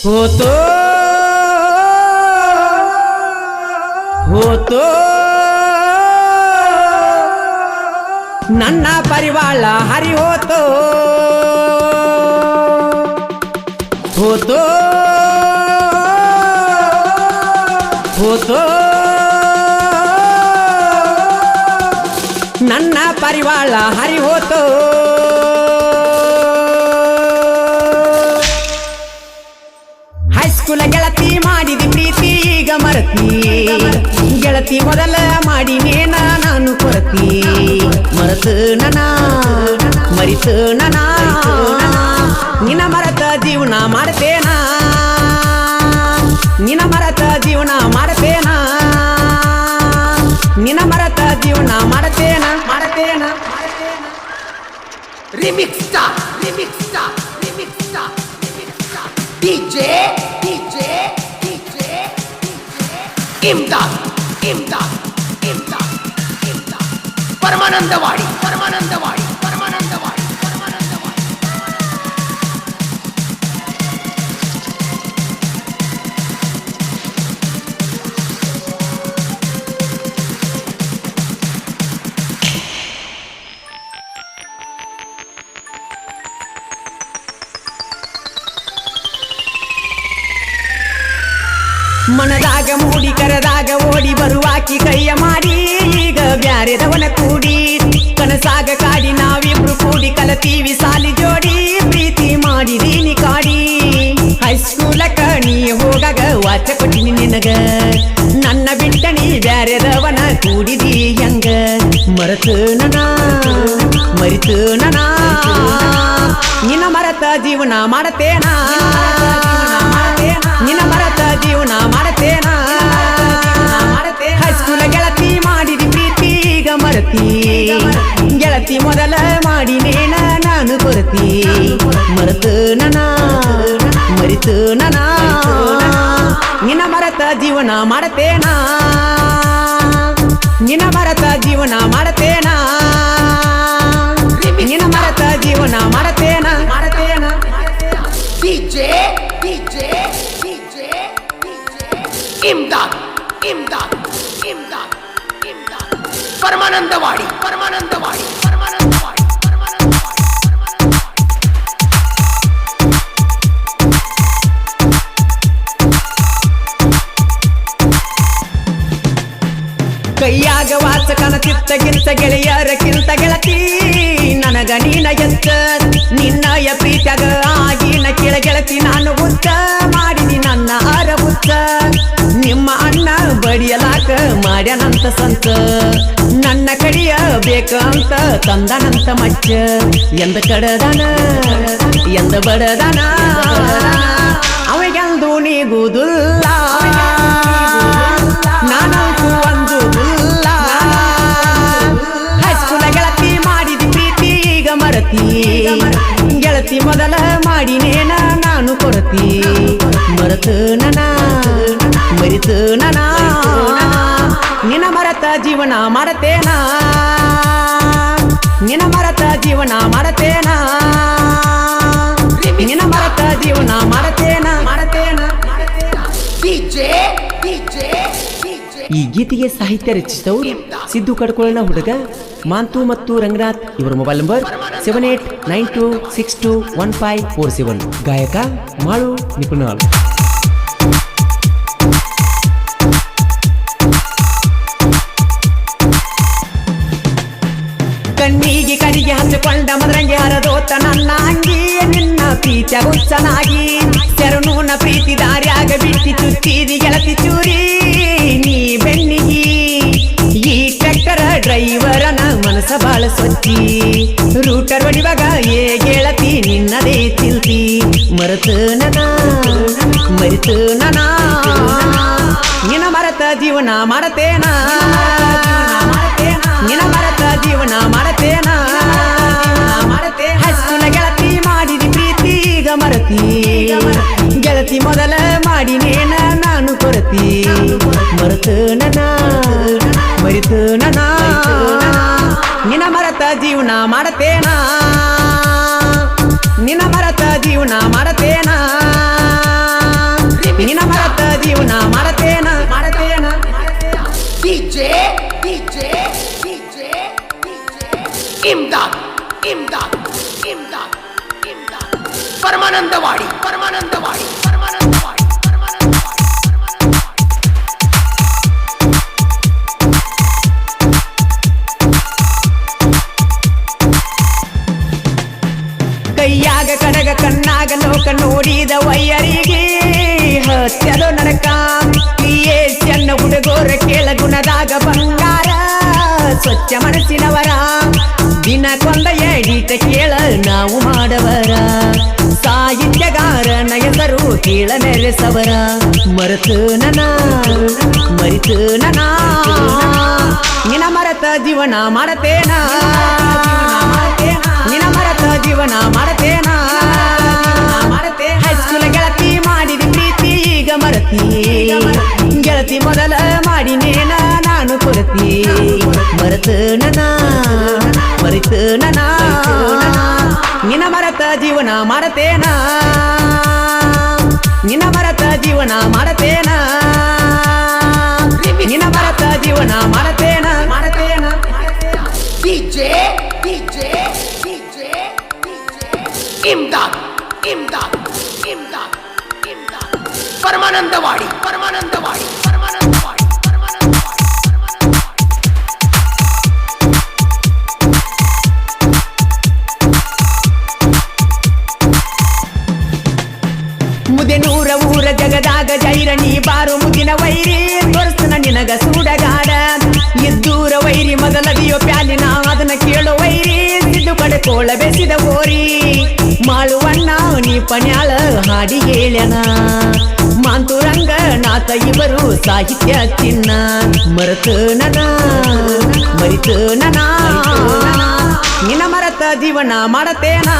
ಹೋತೋ ಹೋತೋ ನನ್ನ ಪರಿವಾಳ ಹರಿ ಹೋತೋ ಹೋತೋ ಹೋತೋ ನನ್ನ ಪರಿವಾಳ ಹರಿ ಹೋತೋ ಹೈಸ್ಕೂಲ ಗೆಳತಿ ಮಾಡಿದಿ ಪ್ರೀತಿ ಈಗ ಮರತಿ ಗೆಳತಿ ಮೊದಲ ಮಾಡಿನೇನ ನಾನು ಕೊರತಿ ಮರೆತು ನನ ಮರಿತು ನನ ನಿನ್ನ ಮರತ ಜೀವನ ಮಾಡ್ತೇನ ನಿನ್ನ ಮರತ ಜೀವನ ಮಾಡ್ತೇನ ನಿನ್ನ ಮರತ ಜೀವನ ಮಾಡ್ತೇನ ಮಾಡ್ತೇನ Remix star, remix star, remix star, remix star. DJ, DJ, DJ, DJ. Imdad, Imdad, Imdad, Imdad. Paramanandawadi, Paramanandawadi, Paramanandawadi, Paramanandawadi. ಮನದಾಗ ಮೂಡಿ ಕರದಾಗ ಓಡಿ ಬರುವಾಕಿ ಕೈಯ ಮಾಡಿ ಈಗ ಬ್ಯಾರೆದವನ ಕೂಡಿ ಕನಸಾಗ ಕಾಡಿ ನಾವಿಬ್ರು ಕೂಡಿ ಕಲತೀವಿ ಸಾಲಿ ಜೋಡಿ ಪ್ರೀತಿ ಮಾಡಿದೀನಿ ಕಾಡಿ ಹೈಸ್ಕೂಲಕ್ಕ ನೀ ಹೋಗಾಗ ವಾಚ ಕೊಟ್ಟಿನಿ ನಿನಗ ನನ್ನ ಬಿಟ್ಟ ನೀ ಬ್ಯಾರೆದವನ ಕೂಡಿದಿ ಹೆಂಗ ಮರೆತು ನನ ಮರಿತು ನನ ನಿನ್ನ ಮರತ ಜೀವನ ಮಾಡತೇನ ನಿನ್ನ ಮರತ ಜೀವನ ಮಾಡತೇನ ಹೈಸ್ಕೂಲ ಗೆಳತಿ ಮಾಡಿದಿ ಪ್ರೀತಿ ಈಗ ಮರತಿ ಗೆಳತಿ ಮೊದಲ ಮಾಡಿನೇನ ನಾನು ಕೊರತಿ ಮರೆತು ನನ ಮರಿತು ನನ ನಿನ್ನ ಮರತ ಜೀವನ ಮಾಡತೇನ ನಿನ್ನ ಮರತ ಜೀವನ ಮಾಡತೇನ ನಿನ್ನ ಮರತ ಜೀವನ ಮಾಡತೇನ ಮಾಡತೇನ DJ, DJ, DJ, DJ. Imdad, Imdad, Imdad, Imdad. Paramanandawadi, Paramanandawadi, Paramanandawadi, Paramanandawadi, Paramanandawadi. ಕೈಯಾಗ ವಾಚಕನ ಚಿತ್ತಗಿಂತ ಗೆಳೆಯರಕ್ಕಿಂತ ಗೆಳತಿ ನನಗ ನೀನ ಎತ್ತ ನಿನ್ನಯ ಪ್ರೀತ್ಯಾಗ ಆಗಿನ ಕೆಳ ಗೆಳತಿ ನಾನು ಹುಚ್ಚ ಮಾಡಿದಿ ನನ್ನ ಅರ ಹುಚ್ಚ ನಿಮ್ಮ ಅಣ್ಣ ಬಡಿಯಲಾಕ ಮಾಡ್ಯಾನಂತ ಸಂತ ನನ್ನ ಕಡಿಯ ಬೇಕಂತ ತಂದನಂತ ಮಚ್ಚ ಎಂದ ಕಡದನ ಎಂದ ಬಡದನ ಅವೆಗೆಂದು ನೀಗುವುದಿಲ್ಲ ನಾನಂತೂ ಒಂದು ಹೈಸ್ಕೂಲ ಗೆಳತಿ ಮಾಡಿದಿ ಪ್ರೀತಿ ಈಗ ಮರತಿ ಗೆಳತಿ ಮೊದಲ ಮಾಡಿನೇನ ನಾನು ಕೊರತಿ ಮರೆತು ನನ ಮರಿತು ನನ ನಿನ್ನ ಮರತ ಜೀವನ ಮಾಡತೇನ ನಿನ್ನ ಮರತ ಜೀವನ ಮಾಡತೇನ ನಿನ್ನ ಮರತ ಜೀವನ ಮಾಡತೇನ ಮಾಡತೇನ DJ, DJ, DJ. ಈ ಗೀತೆಗೆ ಸಾಹಿತ್ಯ ರಚಿಸಿದವರು ಸಿದ್ದು ಕಡ್ಕೊಳ್ಳೋಣ ಹುಡುಗ ಮಾಂತು ಮತ್ತು ರಂಗನಾಥ್ ಇವರ ಮೊಬೈಲ್ ನಂಬರ್ 7892621547 ಗಾಯಕ ಮಾಳು ನಿಪುಣಾಳ್ ಕಣ್ಣಿಗೆ ಕಡಿಗೆ ಹಚ್ಚಿಕೊಂಡ ಮದರಂಗಿ ಹರದೋತ ನನ್ನ ಅಂಗಿ ನಿನ್ನ ಪ್ರೀತಿಯ ಹುಚ್ಚನಾಗಿ ಶರಣೂನ ಪ್ರೀತಿ ದಾರ್ಯಾಗ ಬಿಟ್ಟಿ ಚುಚ್ಚಿದಿ ಗೆಳತಿ ಚೂರಿ ನೀ ಬೆನ್ನಿಗಿ ಈ ಟ್ರ್ಯಾಕ್ಟರ್ ಡ್ರೈವರನ ಮನಸ ಬಾಳ ಸ್ವಚ್ಛಿ ರೂಟರ್ ಹೊಡಿವಾಗ ಏ ಗೆಳತಿ ನಿನ್ನದೇ ಚಿಲ್ತಿ ಮರೆತು ನನ ಮರಿತು ನನ ನಿನ್ನ ಮರತ ಜೀವನ ಮಾಡತೇನ ನಿನ್ನ ಮರತ ಜೀವನ ಮಾಡತೇನ ಹೈಸ್ಕೂಲ ಗೆಳತಿ ಮಾಡಿದಿ ಪ್ರೀತಿ ಈಗ ಮರತಿ ಗೆಳತಿ ಮೊದಲ ಮಾಡಿನೇನ ನಾನು ಕೊರತಿ ಮರೆತು ನನ ಮರಿತು ನನ ನಿನ್ನ ಮರತ ಜೀವನ ಮಾಡತೇನ ನಿನ್ನ ಮರತ ಜೀವನ ಮಾಡತೇನ ನಿನ್ನ ಮರತ ಜೀವನ ಮಾಡತೇನ ಮಾಡತೇನ DJ DJ DJ Imdad Imdad Imdad Imdad Paramanandawadi Paramanandawadi Paramanandawadi ಕೈಯಾಗ ಕಡಗ ಕಣ್ಣಾಗ ಲೋಕ ನೋಡಿದ ವೈಯರಿಗೆ ಹತ್ಯದು ನರಕ ಚೆನ್ನ ಹುಡುಗೋರ ಕೇಳ ಗುಣದಾಗ ಬಂಗಾರ ಸ್ವಚ್ಛ ಮನಸ್ಸಿನವರ ದಿನಕ್ಕೊಂದ ಎಡಿಟ ಕೇಳ ನಾವು ಮಾಡವರ ಸಾಹಿತ್ಯಗಾರನ ಹೆಸರು ಕೇಳ ನೆರೆಸವರ ಮರೆತು ನನ ಮರಿತು ನನ ನಿನ ಮರತ ಜೀವನ ಮಾಡತೇನ ನಿನ ಮರತ ಜೀವನ ಮಾಡತೇನ ಹೈಸ್ಕೂಲ ಗೆಳತಿ ಮಾಡಿದ ಪ್ರೀತಿ ಈಗ ಮರತಿ ಗೆಳತಿ ಮೊದಲ ಮಾಡಿನೇನ ನಾನು ಕೊರತಿ ಮರೆತು ನನ ಮರಿತು ನನ ನಿನ ಮರತ ಜೀವನ ಮಾಡತೇನ ನಿನ ಮರತ ಜೀವನ ಮಾಡತೇನ ನಿನ ಮರತ ಜೀವನ ಮಾಡತೇನ ಮಾಡತೇನ DJ DJ DJ Imdad Imdad Imdad Imdad Paramanandawadi Paramanandawadi Paramanandawadi Paramanandawadi ಮುದೆ ನೂರ ಊರ ಜಗದಾಗ ಜೈರಣಿ ಬಾರು ಮುಗಿನ ವೈರಿ ತೋರಿಸ್ತನ ನಿನಗ ಸೂಡಗಾಡ ಇದ್ದೂರ ವೈರಿ ಮೊದಲದಿಯೋ ಪ್ಯಾಲಿನ ಅದನ್ನ ಕೇಳೋ ವೈರಿ ಸಿದ್ದು ಕಡೆ ಕೋಳ ಬೆಸಿದ ಓರಿ ಮಾಳುವಣ್ಣ ನೀ ಪಣ್ಯಾಳ ಹಾಡಿ ಹೇಳ್ಯನ ಮಾಂತುರಂಗ ನಾಥ ಇವರು ಸಾಹಿತ್ಯ ಚಿನ್ನ ಮರೆತು ನನ ಮರಿತು ನನ ನಿನ ಮರತ ಜೀವನ ಮಾಡತೇನ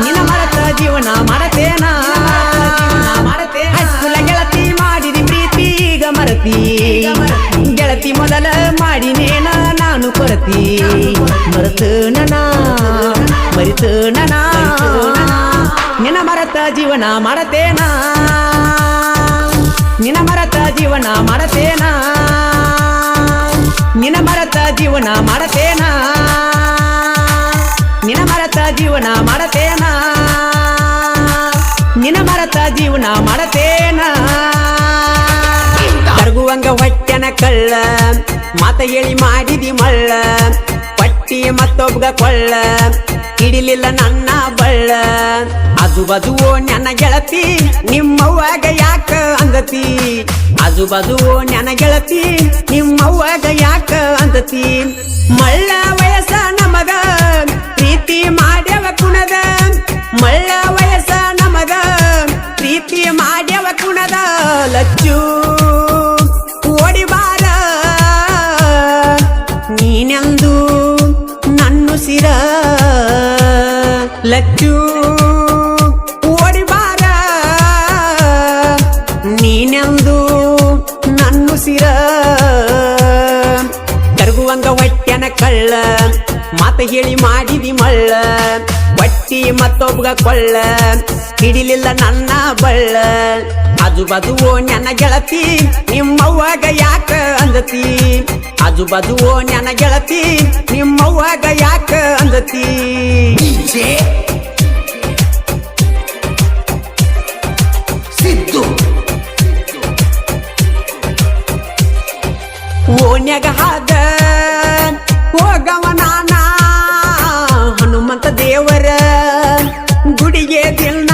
ನಿನ ಮರತ ಜೀವನ ಮಾಡತೇನ ಹೈಸ್ಕೂಲ ಗೆಳತಿ ಮಾಡಿದಿ ಪ್ರೀತಿ ಈಗ ಮರತಿ ಗೆಳತಿ ಮೊದಲ ಮಾಡಿನೇನ ನಾನು ಕೊರತಿ ಮರೆತು ನನ ಮರಿತು ನನ ನಿನ ಮರತ ಜೀವನ ಮಾಡತೇನ ನಿನ ಮರತ ಜೀವನ ಮಾಡತೇನ ನಿನ ಮರತ ಜೀವನ ಮಾಡತೇನ ನಿನ ಮರತ ಜೀವನ ಮಾಡತೇನ ನಿನ ಮರತ ಜೀವನ ಮಾಡತೇನ ಕರಗುವಂಗ ಹೊಟ್ಟೆನ ಕಳ್ಳ ಮಾತ ಹೇಳಿ ಮಾಡಿದಿ ಮಳ್ಳ ಪಟ್ಟಿ ಮತ್ತೊಬ್ಬ ಕೊಳ್ಳ ಹಿಡಿಲಿಲ್ಲ ನನ್ನ ಬಳ್ಳ ಆಜು ಬಾಜು ನನ್ನ ಗೆಳತಿ ನಿಮ್ಮವ್ವಾಗ ಯಾಕ ಅಂದತಿ ಆಜು ಬಾಜು ನನ್ನ ಗೆಳತಿ ನಿಮ್ಮವ್ವಾಗ ಯಾಕ ಅಂದತಿ ಮಳ್ಳ ವಯಸ್ಸ ನಮಗ ಪ್ರೀತಿ ಮಾಡ್ಯವ ಕುಣದ ಮಳ್ಳ ವಯಸ್ಸ ನಮಗ ಪ್ರೀತಿ ಮಾಡ್ಯವ ಕುಣದ ಲಚ್ಚು ಓಡಿಬಾರ ನೀನೆಂದು ನನ್ನುಸಿರ ಲಚ್ಚು ಓಡಿಬಾರ ನೀನೆಂದು ನನ್ನುಸಿರ ಕರಗುವಂಗ ಹೊಟ್ಟೆನ ಕಳ್ಳ ಮಾತ ಹೇಳಿ ಮಾಡಿದಿ ಮಳ್ಳ ಹೊಟ್ಟಿ ಮತ್ತೊಬ್ಬ ಕೊಳ್ಳ ಹಿಡಿಲಿಲ್ಲ ನನ್ನ ಬಳ್ಳ ಆಜು ಬಾಜು ನನ್ನ ಗೆಳತಿ ನಿಮ್ಮವ್ವಾಗ ಯಾಕ ಅಂದತಿ ಆಜು ಬಾಜು ನನ್ನ ಗೆಳತಿ ನಿಮ್ಮವ್ವಾಗ ಯಾಕ ಅಂದತಿ DJ ಸಿದ್ದು ಓನ್ಯಾಗ ಹಾದ ಹೋಗವ ನಾನ ಹನುಮಂತ ದೇವರ ಗುಡಿಗೆ ದಿಲ್ನ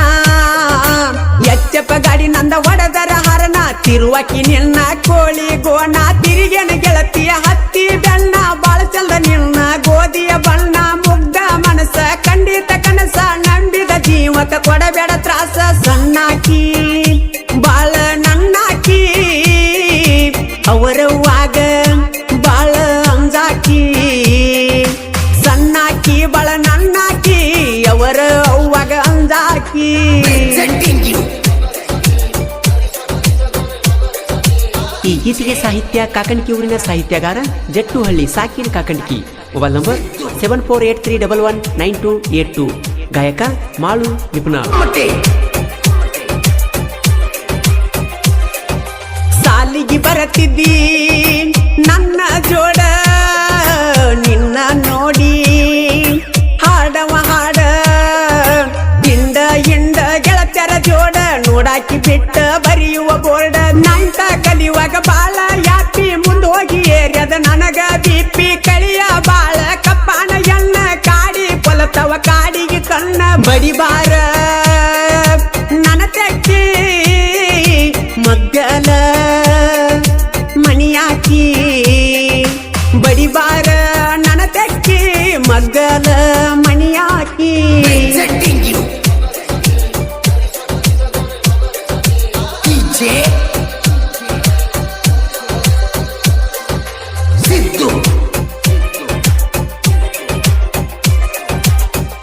ಎಚ್ಚಪ್ಪ ಗಾಡಿ ನಂದ ಒಡದರ ಹರನ ತಿರುವಾಕಿ ನಿನ್ನ ಕೋಳಿ ಗೋಣ ತಿರಿಗೆನ ಗೆಳತಿಯ ಹತ್ತಿ ಬೆಣ್ಣ ಬಾಳ ಚಂದ ನಿನ್ನ ಗೋಧಿಯ ಬಣ್ಣ ಮುಗ್ಧ ಮನಸ ಖಂಡಿತ ಕನಸ ನಂಬಿದ ಜೀವಕ ಕೊಡಬೇಡ ತ್ರಾಸ ಸಣ್ಣಾಕಿ ಬಾಳ ನನ್ನಾಕಿ ಅವರವ್ವಾಗ ಬಾಳ ಅಂಜಾಕಿ ಸಣ್ಣಾಕಿ ಬಾಳ ನನ್ನಾಕಿ ಅವರ ಅವ್ವಾಗ ಅಂಜಾಕಿ presenting you ಈ ಗೀತೆಗೆ ಸಾಹಿತ್ಯ ಕಾಕಂಡ್ಕಿ ಊರಿನ ಸಾಹಿತ್ಯಗಾರ ಜಟ್ಟುಹಳ್ಳಿ ಸಾಕಿನ ಕಾಕಂಡ್ಕಿ ಮೊಬೈಲ್ ನಂಬರ್ 7483119282 ಗಾಯಕ ಮಾಳು ನಿಪುಣ ಮತ್ತೆ ನೋಡಾಕಿ ಬಿಟ್ಟ ಬರೆಯುವ ಬೋರ್ಡ ನಾಂತ ಕಲಿಯುವಾಗ ಬಾಳ ಯಾಪಿ ಮುಂದ್ ಹೋಗಿ ಏರ್ಯದ ನನಗ ಬಿಪಿ ಕಳಿಯ ಬಾಳ ಕಪ್ಪಾನ ಎಣ್ಣ ಕಾಡಿ ಕೊಲತವ ಕಾಡಿಗೆ ಕಣ್ಣ ಬಡಿಬಾರ ನನ್ನ ತೆಕ್ಕಿ ಮಗ್ಗಲ ಮಣಿಯಾಕಿ ಬಡಿಬಾರ ನನ್ನ ತೆಕ್ಕಿ ಮಗ್ಗಲ ಮಣಿಯಾಕಿ Presenting you DJ Siddu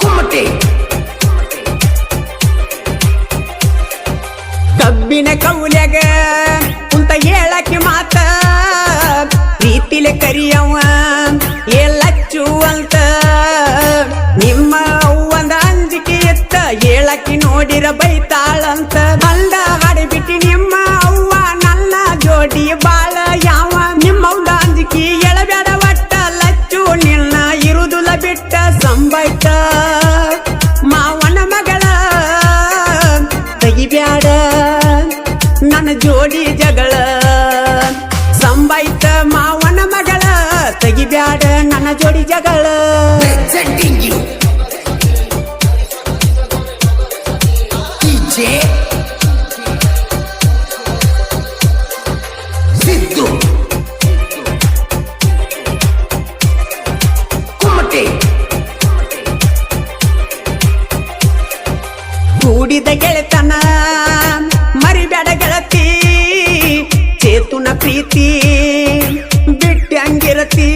Kumate ಕಬ್ಬಿನ ಕೌಲ್ಯಾಗ ಕುಂತ ಹೇಳಕ್ಕೆ ಮಾತ ಪ್ರೀತಿಲೆ ಕರಿಯವ ಏಲಚ್ಚು ಅಂತ ನಿಮ್ಮ ಅವ್ವಂದ ಅಂಜಿಕೆ ಎತ್ತ ಹೇಳಕ್ಕೆ ನೋಡಿರ ಬೈತಾಳಂತ ಬಂದ ಹಾಡಿಬಿಟ್ಟಿ ನಿಮ್ಮ ಅವ್ವ ನನ್ನ ಜೋಡಿ ಬಾಳ ಯಾವ ನಿಮ್ಮವ್ವ ಅಂಜಿಕೆ ಎಳಬ್ಯಾಡ ಒಟ್ಟ ಲಚ್ಚು ನಿನ್ನ ಇರುದುಲ ಬಿಟ್ಟ ಸಂಬೈತ ಮಾವನ ಮಗಳ ತೆಗಿಬ್ಯಾಡ ನನ್ನ ಜೋಡಿ ಜಗಳ ಸಂಬೈತ ಮಾವನ ಮಗಳ ತೆಗಿಬ್ಯಾಡ ನನ್ನ ಜೋಡಿ ಜಗಳ Presenting you DJ Siddu Kumate ಕೂಡಿದ ಗೆಳೆತನ ಮರಿಬ್ಯಾಡ ಗೆಳತಿ ಚೇತುನ ಪ್ರೀತಿ ಬಿಟ್ಟಂಗಿರತಿ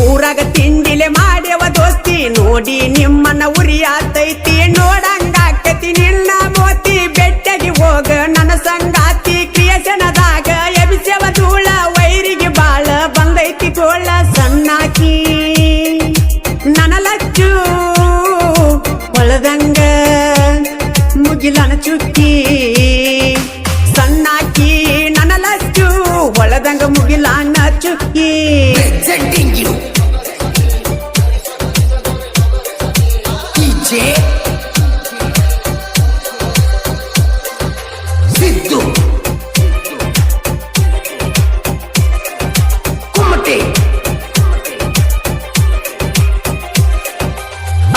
ಊರಾಗ ತಿಂಡಿಲೆ ಮಾಡ್ಯವ ದೋಸ್ತಿ ನೋಡಿ ನಿಮ್ಮನ್ನ ಉರಿಯಾತೈತಿ ನೋಡಂಗಾಕತಿ ನಿನ್ನ ಮೋತಿ ಬೆಟ್ಟಗೆ ಹೋಗ ನನ್ನ ಸಂಗಾತಿ ಕ್ರಿಯಶನದಾಗ ಎಬಿಸವ ಧೂಳ ವೈರಿಗೆ ಬಾಳ ಬಂದೈತಿ ಗೋಳ ಸಣ್ಣಾಕಿ ನನ್ನ ಲಚ್ಚು ಹೊಳದಂಗ ಮುಗಿಲನ ಚುಕ್ಕಿ ಸಣ್ಣಾಕಿ ನನ್ನ ಲಚ್ಚು ಹೊಳದಂಗ ಮುಗಿಲನ ಚುಕ್ಕಿ Presenting you DJ Siddu Kumate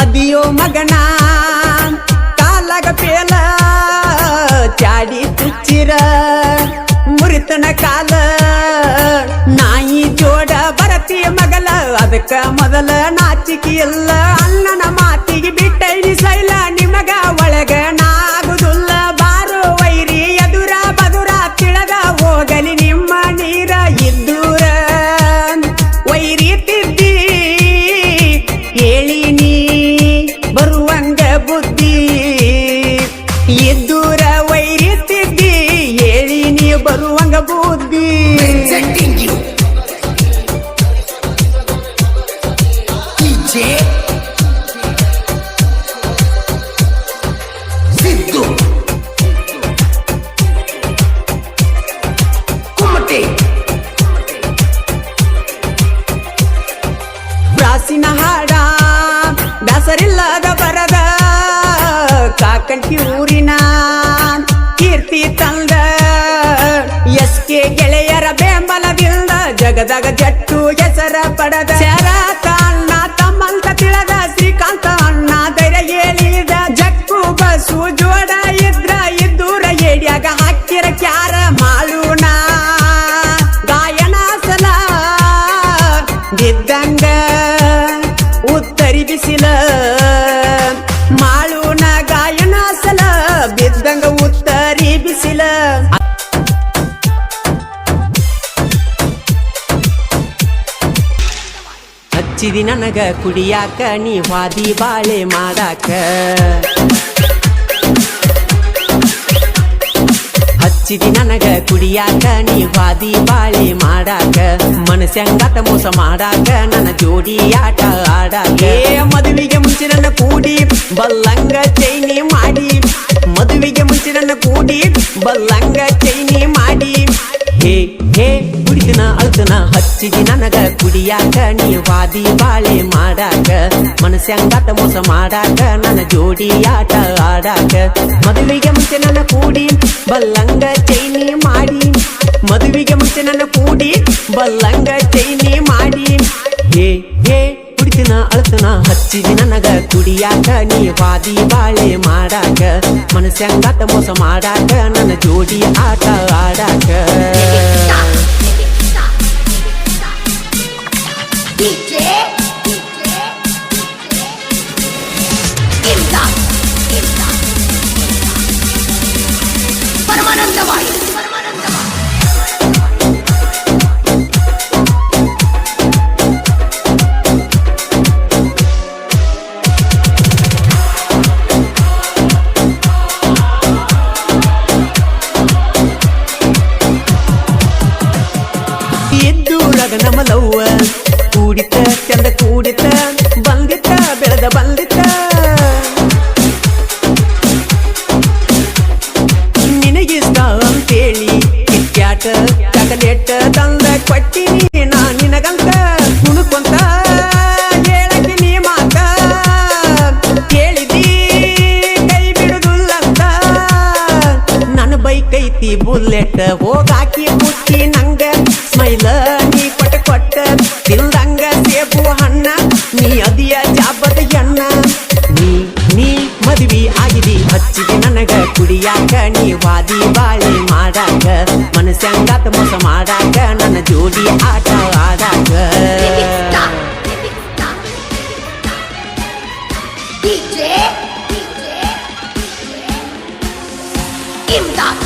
ಅದಿಯೋ ಮಗನ ಕಾಲಾಗ ಪೇಲ ಚಾಡಿ ತುಚ್ಚಿರ ಮುರಿತನ ಕಾಲ ನಾಯಿ ಜೋಡ ಬರತಿ ಮಗಲ ಅದಕ್ಕ ಮೊದಲ ನಾಚಿಕೆ ಇಲ್ಲ ಅಣ್ಣನ ಮಾತಿಗೆ ಬಿಟ್ಟೈನಿ ಸೈಲ ನಿಮಗ ಒಳಗ ನಾಗುದುಲ್ಲ ಬಾರೋ ವೈರಿ ಎದುರ ಬದುರ ತಿಳದ ಹೋಗಲಿ ನಿಮ್ಮ ನೀರ ಇದ್ದೂರ ವೈರಿ ತಿದ್ದಿ ಹೇಳಿನಿ ಬರುವಂಗ ಬುದ್ಧಿ ಇದ್ದೂರ ವೈರಿ ತಿದ್ದಿ ಹೇಳಿನಿ ಬರುವಂಗ ಬುದ್ಧಿ Presenting you DJ Siddu Kumate ಪ್ರಾಸಿನ ಹಾಡ ಬ್ಯಾಸರಿಲ್ಲದ ಬರದ ಕಾಕಂಟಿ ಊರಿನ ಕೀರ್ತಿ ತಂದ ಎಸ್ಕೆ ಗೆಳೆಯರ ಬೆಂಬಲದಿಂದ ಜಗದಾಗ ಜಟ್ಟು ಹೆಸರ ಪಡೆದ ಶರತ ಅಣ್ಣ ತಮ್ಮಂತ ತಿಳಿದ ಶ್ರೀಕಾಂತ ಅಣ್ಣ ಧೈರ್ಯ ಹೇಳಿದ ಜಕ್ಕು ಬಸು ಜೋಡ ಇದ್ರ ಇದ್ದೂರ ಏಡ್ಯಾಗ ಹಾಕಿರ ಕ್ಯಾರ ಮಾಳುಣ ಗಾಯನ ಸಲ ಬಿದ್ದಂಗ ಉತ್ತರಿ ಬಿಸಿಲ ಮಾಳುನ ಗಾಯನ ಸಲ ಬಿದ್ದಂಗ ಉತ್ತರಿ ಬಿಸಿಲ ಹಚ್ಚಿದಿ ನನಗ ಕುಡಿಯಾಕ ನೀ ವಾದಿ ಬಾಳೆ ಮಾಡಾಕ ಹಚ್ಚಿದಿ ನನಗ ಕುಡಿಯಾಕ ನೀ ವಾದಿ ಬಾಳೆ ಮಾಡಾಕ ಮನಸ್ಸಂಗಾತ ಮೋಸ ಮಾಡಾಕ ನನ್ನ ಜೋಡಿ ಆಟ ಆಡಾಕ ಮದುವೆಗೆ ಮುಂಚೆ ನನ್ನ ಕೂಡಿ ಬಲ್ಲಂಗ ಚೈನಿ ಮಾಡಿ ಮದುವೆಗೆ ಮುಂಚೆ ನನ್ನ ಕೂಡಿ ಬಲ್ಲಂಗ ಚೈನಿ ಮಾಡಿ ಹೇ ಹೇ ಕುಡಿತನ ಅಳ್ತನ ಹಚ್ಚ ಹಚ್ಚಿದಿ ನನಗ ಕುಡಿಯಾಕ ನೀ ವಾದಿ ಬಾಳೆ ಮಾಡಾಕ ಮನಸ್ಸಂಗಾತ ಮೋಸ ಮಾಡಾಕ ನನ್ನ ಜೋಡಿ ಆಟ ಆಡಾಕ ಮದುವೆಗೆ ಮುಂಚೆ ನನ್ನ ಕೂಡಿ ಬಲ್ಲಂಗ ಚೈನಿ ಮಾಡಿ ಮದುವೆಗೆ ಮುಂಚೆ ನನ್ನ ಕೂಡಿ ಬಲ್ಲಂಗ ಚೈನಿ ಮಾಡಿ ಹೇ ಹೇ ಕುಡಿತಿನ ಅಳತನ ಹಚ್ಚಿದಿ ನನಗ ಕುಡಿಯಾಕ ನೀ ವಾದಿ ಬಾಳೆ ಮಾಡಾಕ ಮನಸ್ಸಂಗಾತ ಮೋಸ ಮಾಡಾಕ ನನ್ನ ಜೋಡಿ ಆಟ ಆಡಾಕ DJ ಇಮ್ದಾದ್ ಪರಮಾನಂದವಾಡಿ ಎದ್ದೂರಾಗ ನಮ್ಮಲವ್ವ ಕೂಡಿತ ಚಂದ ಕೂಡಿತ ಬಂದಿತ್ತ ಬೆಳೆದ ಬಂದಿತ್ತ ನಿನಗಿಷ್ಟ ಅಂತೇಳಿ ಕಿಟ್ಕ್ಯಾಟ ಚಾಕಲೇಟ್ ತಂದ ಕೊಟ್ಟಿನಿ ನಾ ನಿನಗಂತ ಕುಣುಕೊಂತ ಹೇಳಕ್ಕೆ ನೀ ಮಾತ ಕೇಳಿದಿ ಕೈ ಬಿಡುದಿಲ್ಲಂತ ನನ್ನ ಬೈಕ್ ಐತಿ ಬುಲೆಟ್ ಹೋಗಾಕಿ ಮುಚ್ಚಿ ನಂಗ ಸ್ಮೈಲ ನೀ ಕೊಟ್ಟ ತಿಂದಂಗ ಸೇಬು ಹಣ್ಣ ನೀ ಅದಿಯ ಜಾಬದ ಎಣ್ಣ ನೀ ಮದುವೆ ಆಗಿದಿ ಹಚ್ಚಿದಿ ನನಗ ಕುಡಿಯಾಕ ನೀ ವಾದಿ ಬಾಳೆ ಮಾಡಾಕ ಮನಸ್ಸಂಗಾತ ಮೋಸ ಮಾಡಾಕ ನನ್ನ ಜೋಡಿ ಆಟ ಆಡಾಕ DJ ಇಮ್ದಾದ್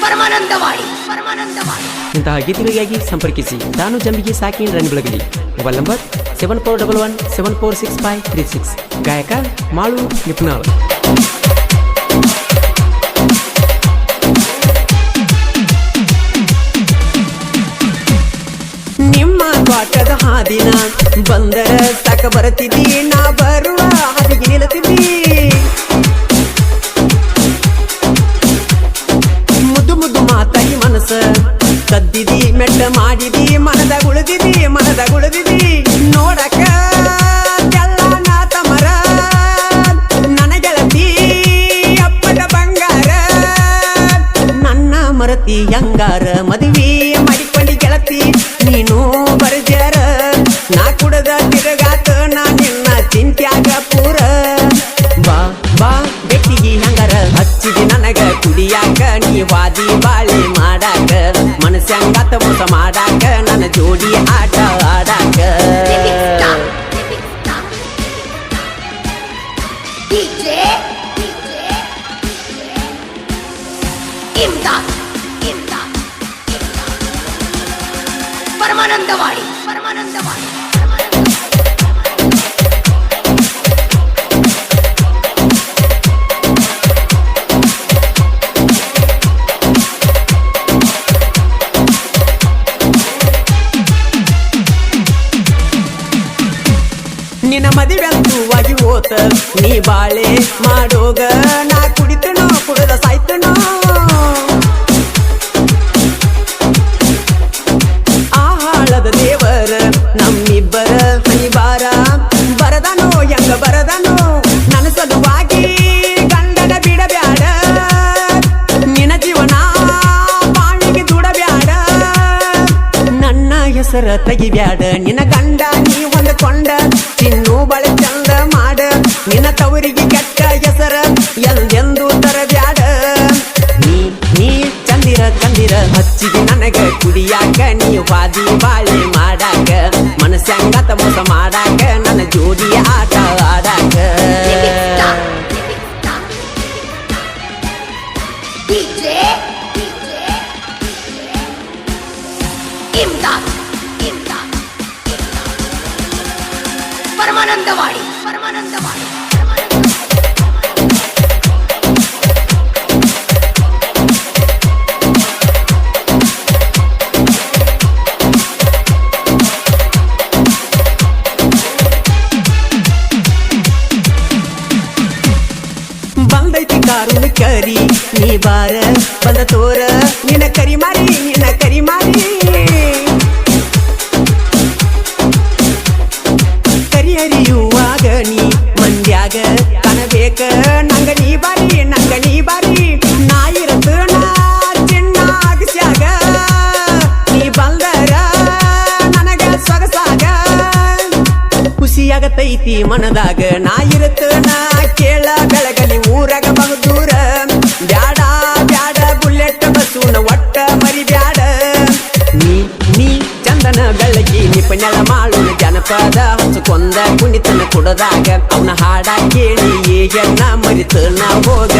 ಪರಮಾನಂದವಾಡಿ ಇಂತಹ ಗೀತೆಗಳಿಗಾಗಿ ಸಂಪರ್ಕಿಸಿ ತಾನು ಜಂಬಿಗೆ ಸಾಕಿನ ರನ್ ಬೆಳಗಲಿ ಮೊಬೈಲ್ ನಂಬರ್ 7411746536 ಗಾಯಕ ಮಾಳು ನಿಪುಣಾಳ್ ನಿಮ್ಮ ತ್ವಾಟದ ಹಾದಿನ ಬಂದರ ಸಾಕ ಬರತಿದ್ದಿ ನಾ ಬರುವ ಹಾದಿಗೆ ನಿಲ್ಲತಿದ್ದಿ ಮುದ್ದು ಮುದ್ದು ಮಾತಾಗಿ ಮನಸ್ಸ ಕದ್ದಿದಿ ಮೆಟ್ಟ ಮಾಡಿದಿ ಮನದಾಗ ಉಳಿದಿದಿ ನೋಡಕ ಎಲ್ಲ ತಮರ ನನ್ನ ಗೆಳತಿ ಅಪ್ಪದ ಬಂಗಾರ ನನ್ನ ಮರತಿ ಯಂಗಾರ ಮದುವೆ ಮಾಡಿಕೊಂಡಿ ಗೆಳತಿ ನೀನು ಬರ್ಜರ ನಾ ಕುಡದ ತಿರುಗಾತ ನಾ ನಿನ್ನ ಚಿಂತ್ಯಾಗ ಪೂರ ಬಾ ಬಾ ಬೆಟ್ಟಿಗಿ ಹಂಗಾರ ಹಚ್ಚಿದಿ ನನಗ ಕುಡಿಯಾಕ ನೀ ವಾದಿ ಬಾಳೆ ಮಾಡಾಕ ಮನಸ್ಸಂಗಾತ ಮೋಸ ಮಾಡಾಕ ನನ್ನ ಜೋಡಿ ಆಟ ಆಡಾಕ DJ ಇಮ್ದಾದ್ ಪರಮಾನಂದವಾಡಿ ನಿನ್ನ ಮದುವೆಂತೂ ಆಗಿ ಹೋತ ನೀ ಬಾಳೆ ಮಾಡೋಗ ನಾ ಕುಡಿತನೋ ಕುಡದ ಸಾಯ್ತನೋ ಆ ಹಾಳದ ದೇವರ ನಮ್ಮಿಬ್ಬರ ಹನಿಬಾರ ಬರದನೋ ಹೆಂಗ ಬರದನೋ ನನ್ನ ಸಲುವಾಗಿ ಗಂಡನ ಬಿಡಬ್ಯಾಡ ನಿನ್ನ ಜೀವನ ಬಾಳಿಗೆ ದುಡಬ್ಯಾಡ ನನ್ನ ಹೆಸರ ತೆಗಿಬ್ಯಾಡ ನಿನ್ನ ಗಂಡ ನೀ ಹೊಂದಕೊಂಡ ತಿನ್ನು ಬಳೆ ಚಂದ ಮಾಡ ನಿನ್ನ ತವರಿಗೆ ಕೆಟ್ಟ ಹೆಸರ ಎಂದೆಂದು ತರಬ್ಯಾಡ ನೀ ಚಂದಿರ ಹಚ್ಚಿದಿ ನನಗ ಕುಡಿಯಾಕ ನೀ ವಾದಿ ಬಾಳೆ ಮಾಡಾಕ ಮನಸ್ಸಂಗಾತ ಮೋಸ ಮಾಡಾಕ ನನ್ನ ಜೋಡಿ ಆಟ ಆಡಾಕ DJ ಇಮ್ದಾದ್ ಪರಮಾನಂದವಾಡಿ ಬಾರು ಕರಿ ನೀ ಬಾರ ಬಂದ ತೋರ ನಿನ ಕರಿ ಮಾರಿ ನಿನ ಕರಿ ಮಾರಿ ಕರಿ ಹರಿಯುವಾಗ ನೀ ಮಂದ್ಯಾಗ ಕಾಣಬೇಕ ನಂಗ ನೀ ಬಾರಿ ನಾ ಇರತ ನಾ ಚಿನ್ನಾಗಸ್ಯಾಗ ನೀ ಬಂದರ ನನಗ ಸೊಗಸಾಗ ಖುಷಿಯಾಗತೈತಿ ಮನದಾಗ ನಾ ಇರತ ನಾ ಕೇಳ ಬೆಳಗಲಿ ಊರಾಗ ಬಹುದೂರ ಬ್ಯಾಡ ಬ್ಯಾಡ ಬುಲೆಟ್ ಬಸ್ಸುನ ಒಟ್ಟ ಮರಿ ಬ್ಯಾಡ ನೀ ಚಂದನ ಬೆಳಗಿ ನಿಪನೆಳ ಮಾಳುನ ಜನಪದ ಹಂಚಕೊಂದ ಕುಣಿತನ ಕುಡದಾಗ ಅವನ ಹಾಡ ಕೇಳಿ ಏನ ಮರಿತ ನಾ ಹೋಗ